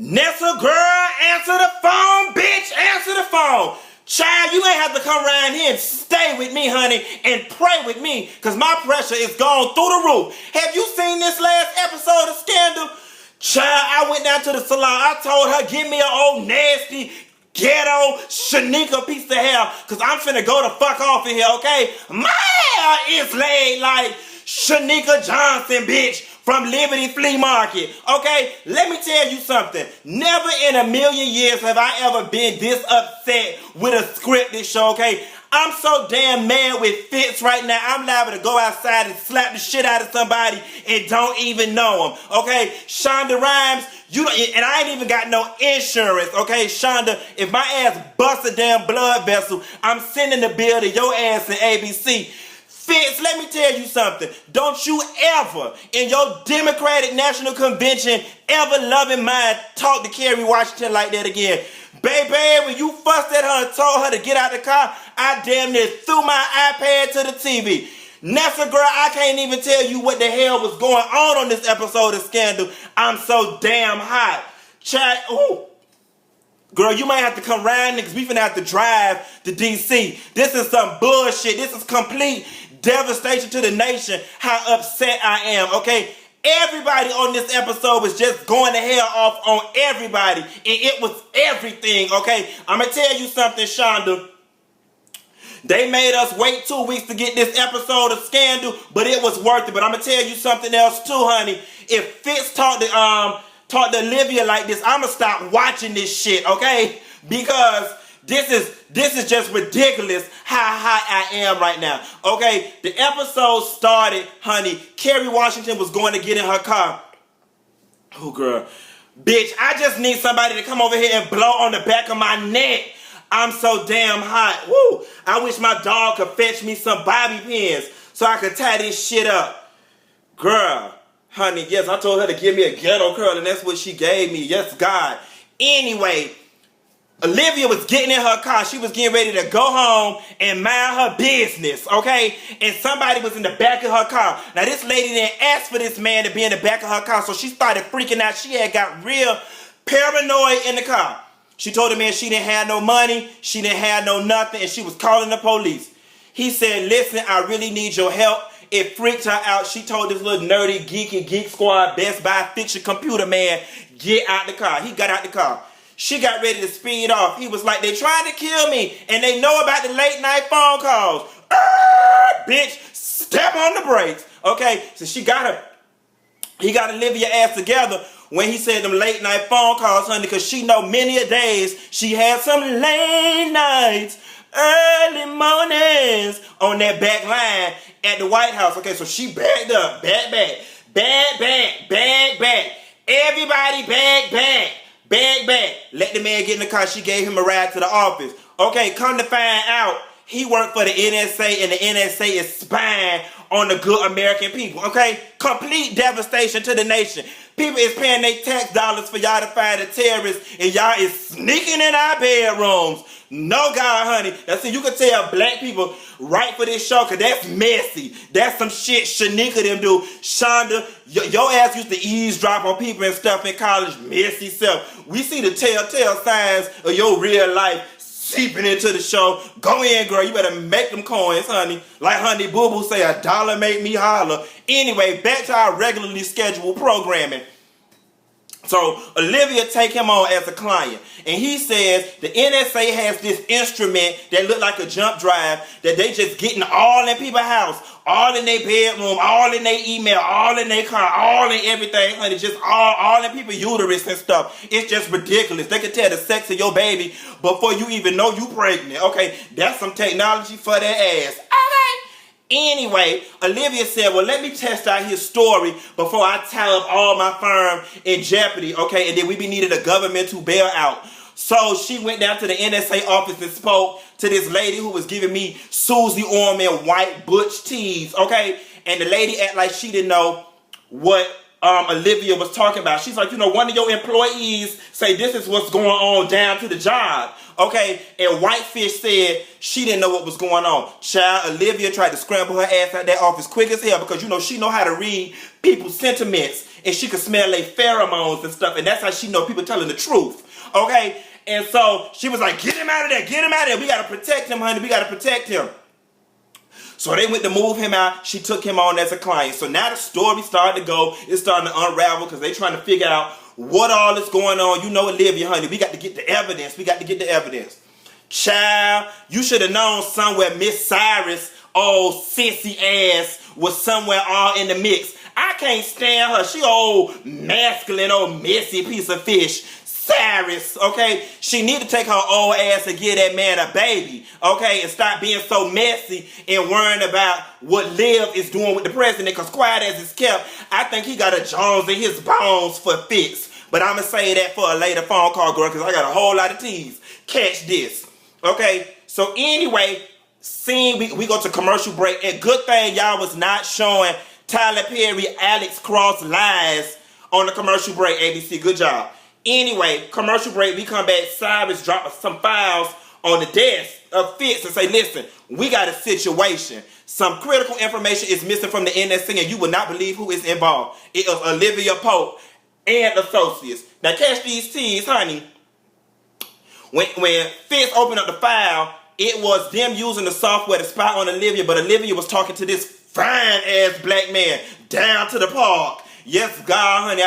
Nessa girl, answer the phone, bitch, answer the phone. Child, you ain't have to come around here and stay with me, honey, and pray with me, because my pressure is gone through the roof. Have you seen this last episode of Scandal? Child, I went down to the salon. I told her, give me an old nasty, ghetto, Shaneka piece of hair, because I'm finna go the fuck off in here, okay? My hair is laid like Shaneka Johnson, bitch, from Liberty Flea Market, okay? Let me tell you something. Never in a million years have I ever been this upset with a scripted show, okay? I'm so damn mad with Fitz right now, I'm liable to go outside and slap the shit out of somebody and don't even know them, okay? Shonda Rhimes, and I ain't even got no insurance, okay? Shonda, if my ass busts a damn blood vessel, I'm sending the bill to your ass in ABC. Fitz, let me tell you something. Don't you ever, in your Democratic National Convention, ever loving mind, talk to Kerry Washington like that again. Baby, when you fussed at her and told her to get out the car, I damn near threw my iPad to the TV. Nessa, girl, I can't even tell you what the hell was going on this episode of Scandal. I'm so damn hot. Child, ooh. Girl, you might have to come round, niggas. We finna have to drive to D.C. This is some bullshit. This is complete devastation to the nation, how upset I am, okay? Everybody on this episode was just going the hell off on everybody, and it was everything, okay? I'm gonna tell you something, Shonda. They made us wait 2 weeks to get this episode of Scandal, but it was worth it. But I'm gonna tell you something else too, honey. If Fitz talked to Olivia like this, I'm gonna stop watching this shit, okay? Because this is just ridiculous how hot I am right now. Okay, the episode started, honey. Kerry Washington was going to get in her car. Oh, girl. Bitch, I just need somebody to come over here and blow on the back of my neck. I'm so damn hot. Woo! I wish my dog could fetch me some bobby pins so I could tie this shit up. Girl, honey, yes, I told her to give me a ghetto curl, and that's what she gave me. Yes, God. Anyway, Olivia was getting in her car. She was getting ready to go home and mind her business, okay? And somebody was in the back of her car. Now, this lady didn't ask for this man to be in the back of her car, so she started freaking out. She had got real paranoid in the car. She told the man she didn't have no money, she didn't have no nothing, and she was calling the police. He said, listen, I really need your help. It freaked her out. She told this little nerdy, geeky, Geek Squad, Best Buy, fiction computer man, get out the car. He got out the car. She got ready to speed off. He was like, they trying to kill me, and they know about the late night phone calls. Bitch, step on the brakes. Okay, so he got Olivia ass together when he said them late night phone calls, honey, because she know many a days she had some late nights, early mornings on that back line at the White House. Okay, so she backed up, back. Everybody back. Let the man get in the car. She gave him a ride to the office. Okay, come to find out, he worked for the NSA, and the NSA is spying on the good American people. Okay, complete devastation to the nation. People is paying their tax dollars for y'all to find the terrorists, and y'all is sneaking in our bedrooms. No, God, honey. That's it. You can tell black people right for this show, because that's messy. That's some shit Shaneka them do. Shonda, your ass used to eavesdrop on people and stuff in college. Messy self. We see the telltale signs of your real life seeping into the show. Go in, girl. You better make them coins, honey. Like Honey Boo Boo say, a dollar make me holler. Anyway, back to our regularly scheduled programming. So Olivia take him on as a client, and he says the NSA has this instrument that look like a jump drive that they just getting all in people's house, all in their bedroom, all in their email, all in their car, all in everything, honey, just all in people's uterus and stuff. It's just ridiculous. They can tell the sex of your baby before you even know you pregnant. Okay, that's some technology for their ass. Anyway, Olivia said, well, let me test out his story before I tie up all my firm in jeopardy, okay? And then we be needed a governmental bailout. So she went down to the NSA office and spoke to this lady who was giving me Susie Orman white butch tees, okay? And the lady act like she didn't know what Olivia was talking about. She's like, one of your employees say this is what's going on down to the job. Okay, and Whitefish said she didn't know what was going on. Child, Olivia tried to scramble her ass out that office quick as hell because she know how to read people's sentiments and she could smell their pheromones and stuff, and that's how she know people telling the truth. Okay, and so she was like, get him out of there, get him out of there. We gotta protect him, honey. We gotta protect him. So they went to move him out. She took him on as a client. So now the story started to go. It's starting to unravel because they trying to figure out what all is going on. Olivia, honey, we got to get the evidence. We got to get the evidence. Child, you should have known somewhere Miss Cyrus, old sissy ass, was somewhere all in the mix. I can't stand her. She old masculine, old messy piece of fish. Cyrus, okay? She need to take her old ass and give that man a baby, okay? And stop being so messy and worrying about what Liv is doing with the president, because quiet as it's kept, I think he got a Jones in his bones for Fitz. But I'm going to say that for a later phone call, girl, because I got a whole lot of teas. Catch this, okay? So anyway, we go to commercial break, and good thing y'all was not showing Tyler Perry, Alex Cross lies on the commercial break, ABC. Good job. Anyway, commercial break, we come back. Cyrus dropped some files on the desk of Fitz and say, listen, we got a situation. Some critical information is missing from the NSC and you will not believe who is involved. It was Olivia Pope and associates. Now catch these teas, honey. When Fitz opened up the file, it was them using the software to spy on Olivia, but Olivia was talking to this fine-ass black man down to the park. Yes, God, honey.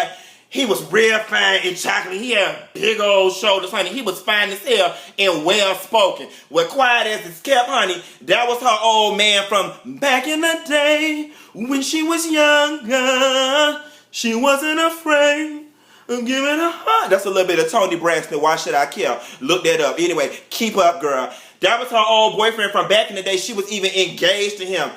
He was real fine and chocolate. He had big old shoulders, honey. He was fine as hell and well-spoken. Well, quiet as it's kept, honey, that was her old man from back in the day when she was younger. She wasn't afraid of giving a heart. That's a little bit of Toni Braxton. Why should I care? Look that up. Anyway, keep up, girl. That was her old boyfriend from back in the day. She was even engaged to him.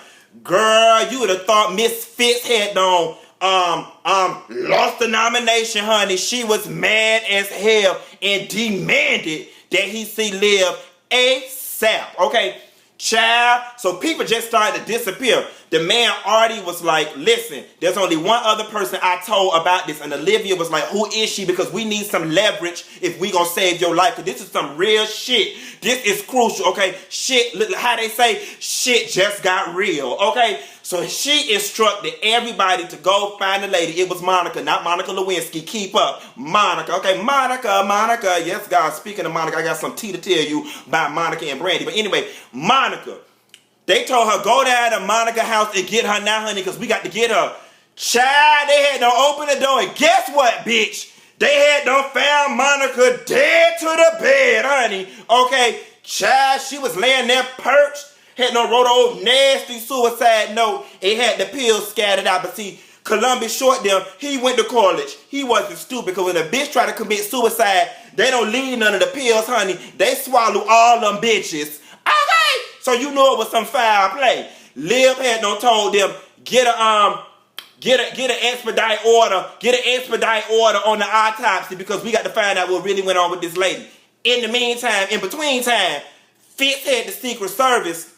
Girl, you would have thought Miss Fitz had on lost the nomination, honey. She was mad as hell and demanded that he see Liv ASAP. Okay, child. So people just started to disappear. The man Artie was like, listen, there's only one other person I told about this. And Olivia was like, who is she? Because we need some leverage if we gonna save your life. Because this is some real shit. This is crucial, okay? Shit, how they say, shit just got real, okay? So she instructed everybody to go find the lady. It was Monica, not Monica Lewinsky. Keep up. Monica, okay? Monica. Yes, God, speaking of Monica, I got some tea to tell you about Monica and Brandy. But anyway, Monica. They told her, go down to Monica's house and get her now, honey, because we got to get her. Child, they had to open the door, and guess what, bitch? They had done found Monica dead to the bed, honey. Okay, child, she was laying there perched, had no wrote old nasty suicide note, and had the pills scattered out. But see, Columbus Short them, he went to college. He wasn't stupid, because when a bitch try to commit suicide, they don't leave none of the pills, honey. They swallow all them bitches. Okay, so you know it was some foul play. Liv had no told them, get an expedite order on the autopsy, because we got to find out what really went on with this lady. In the meantime, in between time, Fitz had the Secret Service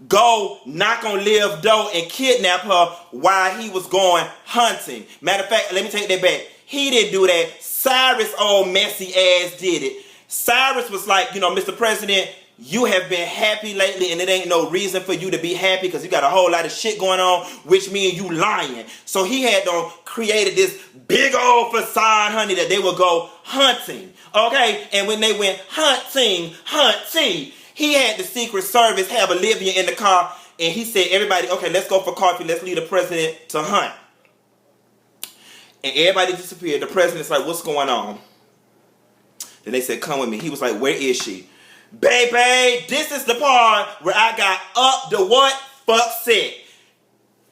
go knock on Liv's door and kidnap her while he was going hunting. Matter of fact, let me take that back. He didn't do that. Cyrus, old messy ass, did it. Cyrus was like, Mr. President, you have been happy lately, and it ain't no reason for you to be happy because you got a whole lot of shit going on, which means you lying. So he had created this big old facade, honey, that they would go hunting. Okay? And when they went hunting, he had the Secret Service have Olivia in the car, and he said, everybody, okay, let's go for coffee. Let's leave the president to hunt. And everybody disappeared. The president's like, what's going on? Then they said, come with me. He was like, where is she? Baby, this is the part where I got up the what? Fuck set.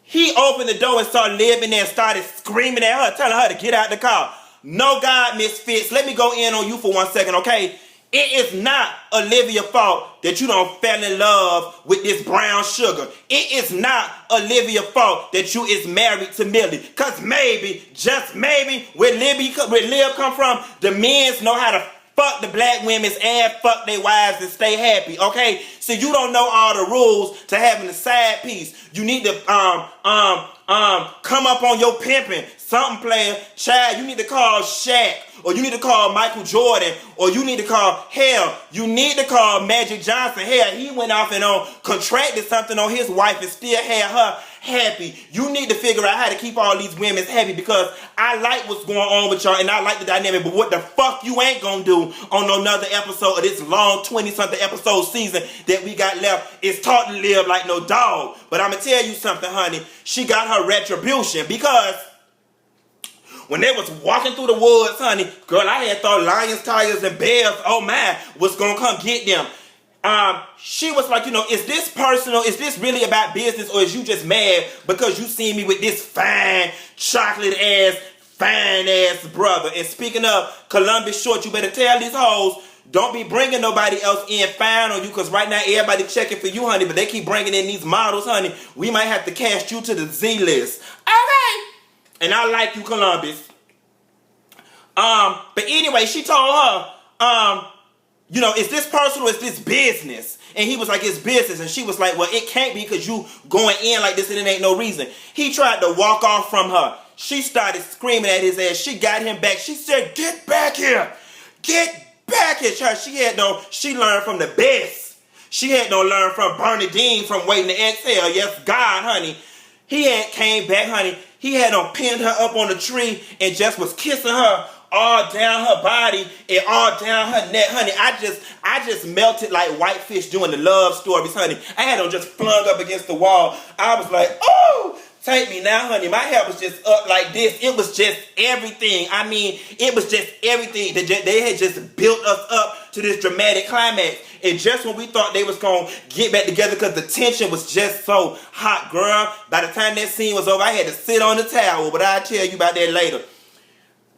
He opened the door and started living there and started screaming at her, telling her to get out the car. No, God, Miss Fitz, let me go in on you for 1 second, okay? It is not Olivia's fault that you don't fell in love with this brown sugar. It is not Olivia's fault that you is married to Millie. Because maybe, just maybe, where Liv come from, the men's know how to fuck the black women's and fuck their wives and stay happy, okay? So you don't know all the rules to having a side piece. You need to come up on your pimping, something player. Child, you need to call Shaq, or you need to call Michael Jordan, or you need to call, hell, you need to call Magic Johnson. Hell, he went off and contracted something on his wife and still had her happy. You need to figure out how to keep all these women happy, because I like what's going on with y'all and I like the dynamic, but what the fuck you ain't gonna do on another episode of this long 20-something episode season that we got left is taught to live like no dog. But I'm gonna tell you something, honey. She got her retribution, because when they was walking through the woods, honey, girl, I had thought lions, tigers, and bears, oh my, was gonna come get them. She was like, is this personal? Is this really about business, or is you just mad because you see me with this fine, fine ass brother? And speaking of Columbus Short, you better tell these hoes, don't be bringing nobody else in fine on you, because right now everybody checking for you, honey, but they keep bringing in these models, honey. We might have to cast you to the Z list. Okay. And I like you, Columbus. But anyway, she told her, is this personal, is this business? And he was like, it's business. And she was like, well, it can't be, because you going in like this and it ain't no reason. He tried to walk off from her. She started screaming at his ass. She got him back. She said, get back here. Get back here. She learned from the best. She had to learn from Bernadine from Waiting to Exhale. Yes, God, honey. He had came back, honey. He had pinned her up on the tree and just was kissing her all down her body and all down her neck, honey. I just melted like whitefish doing the love stories, honey. I had them just flung up against the wall. I was like, oh, take me now, honey. My hair was just up like this. It was just everything. I mean, it was just everything. They had just built us up to this dramatic climax. And just when we thought they was going to get back together, because the tension was just so hot, girl, by the time that scene was over, I had to sit on the towel. But I'll tell you about that later.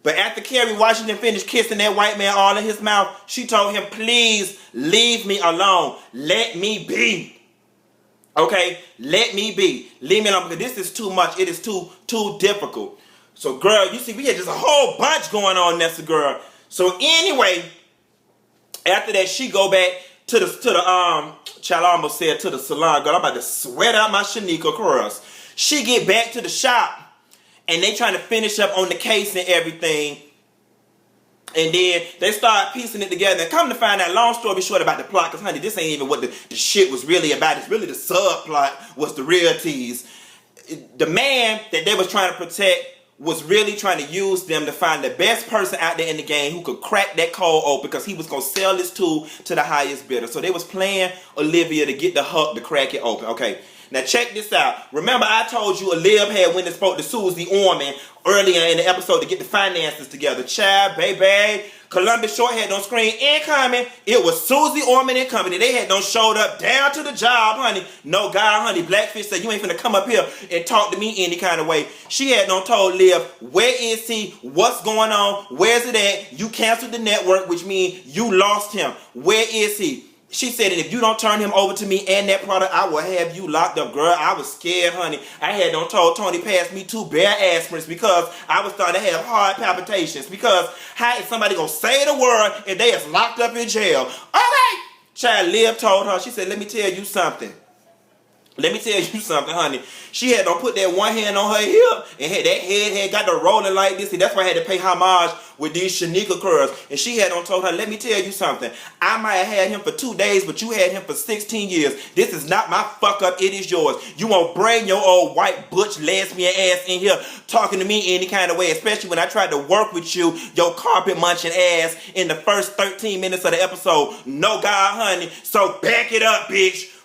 But after Kerry Washington finished kissing that white man all in his mouth, she told him, please leave me alone. Let me be. Okay? Let me be. Leave me alone, because this is too much. It is too difficult. So, girl, you see, we had just a whole bunch going on, Nessa, girl. So, anyway, after that, she go back to the child, I almost said to the salon. Girl, I'm about to sweat out my Shaneka curls. She get back to the shop, and they trying to finish up on the case and everything. And then they start piecing it together. And come to find out, long story short about the plot, because, honey, this ain't even what the shit was really about. It's really the subplot was the real tease. The man that they was trying to protect was really trying to use them to find the best person out there in the game who could crack that code open, because he was going to sell this tool to the highest bidder. So they was playing Olivia to get the hook to crack it open. Okay. Now check this out. Remember I told you Olivia had went and spoke to Susie Orman earlier in the episode to get the finances together. Child, baby. Columbus Short had on screen incoming. It was Susie Orman and company. They had done showed up down to the job, honey. No, God, honey. Blackfish said, you ain't finna come up here and talk to me any kind of way. She had done told Liv, where is he? What's going on? Where's it at? You canceled the network, which means you lost him. Where is he? She said, and if you don't turn him over to me and that product, I will have you locked up, girl. I was scared, honey. I had done told Tony pass me 2 bare aspirins because I was starting to have heart palpitations. Because how is somebody going to save the world if they is locked up in jail? Okay. Child, Liv told her, she said, let me tell you something. Let me tell you something, honey. She had to put that one hand on her hip, and that head had got to rolling like this. And that's why I had to pay homage with these Shaneka curls. And she had told her, let me tell you something. I might have had him for 2 days, but you had him for 16 years. This is not my fuck up. It is yours. You won't bring your old white butch lesbian ass in here talking to me any kind of way, especially when I tried to work with you, your carpet munching ass, in the first 13 minutes of the episode. No, God, honey. So back it up, bitch.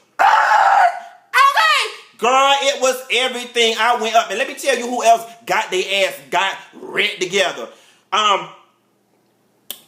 Girl, it was everything. I went up. And let me tell you who else got their ass got red together.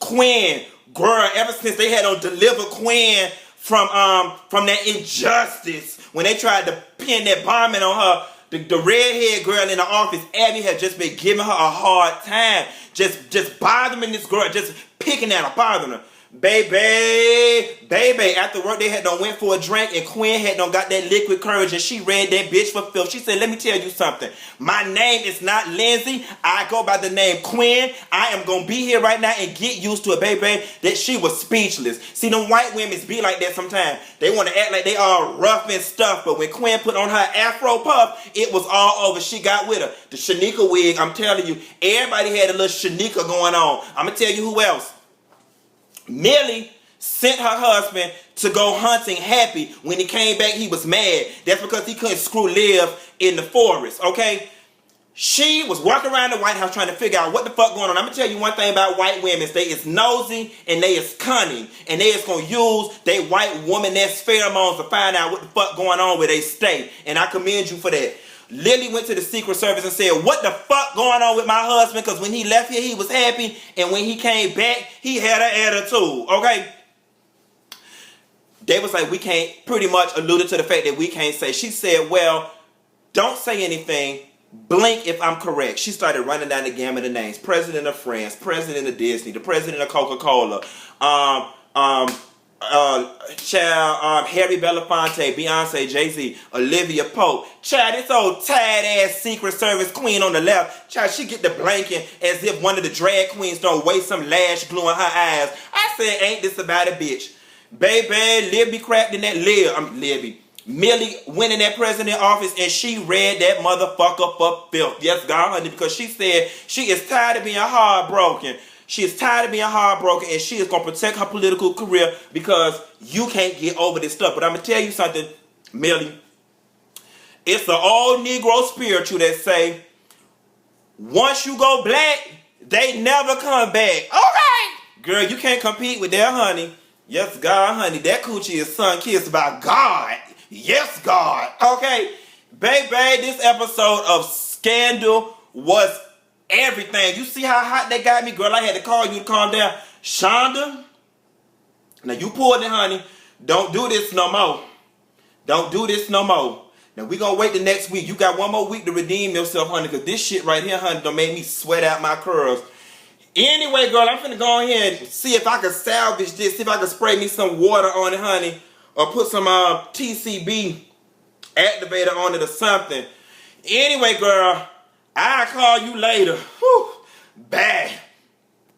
Quinn. Girl, ever since they had to deliver Quinn from that injustice, when they tried to pin that bombing on her, the redhead girl in the office, Abby, had just been giving her a hard time. Just bothering this girl, just picking at her, bothering her. Baby, after work they had done went for a drink and Quinn had done got that liquid courage and she read that bitch for filth. She said, let me tell you something. My name is not Lindsay. I go by the name Quinn. I am going to be here right now and get used to it, baby. That she was speechless. See, them white women be like that sometimes. They want to act like they all rough and stuff, but when Quinn put on her afro puff, it was all over. She got with her. The Shaneka wig, I'm telling you, everybody had a little Shaneka going on. I'm going to tell you who else. Millie sent her husband to go hunting happy. When he came back, he was mad. That's because he couldn't screw live in the forest, okay? She was walking around the White House trying to figure out what the fuck going on. I'm going to tell you one thing about white women. They is nosy and they is cunning. And they is going to use their white woman-esque pheromones to find out what the fuck going on where they stay. And I commend you for that. Lily went to the Secret Service and said, what the fuck going on with my husband? Because when he left here, he was happy. And when he came back, he had an attitude. Okay? They was like, we can't, pretty much alluded to the fact that we can't say. She said, well, don't say anything. Blink if I'm correct. She started running down the gamut of names. President of France, President of Disney, the President of Coca-Cola, Harry Belafonte, Beyonce, Jay-Z, Olivia Pope. Child, this old tired-ass Secret Service queen on the left, child, she get the blanking as if one of the drag queens don't waste some lash glue in her eyes. I said, ain't this about a bitch? Baby, Libby cracked in that Libby. Millie went in that president office and she read that motherfucker for filth. Yes, God, honey, because she said she is tired of being heartbroken. She is tired of being heartbroken and she is going to protect her political career because you can't get over this stuff. But I'm going to tell you something, Millie. It's the old Negro spiritual that say, once you go black, they never come back. All right. Girl, you can't compete with that, honey. Yes, God, honey. That coochie is sun-kissed by God. Yes, God. Okay. Baby, this episode of Scandal was everything. You see how hot they got me? Girl, I had to call you to calm down. Shonda, now you pulled it, honey. Don't do this no more. Don't do this no more. Now we gonna wait the next week. You got one more week to redeem yourself, honey, because this shit right here, honey, done made me sweat out my curls. Anyway, girl, I'm finna go ahead and see if I can salvage this. See if I can spray me some water on it, honey. Or put some TCB activator on it or something. Anyway, girl, I'll call you later. Whew. Bye.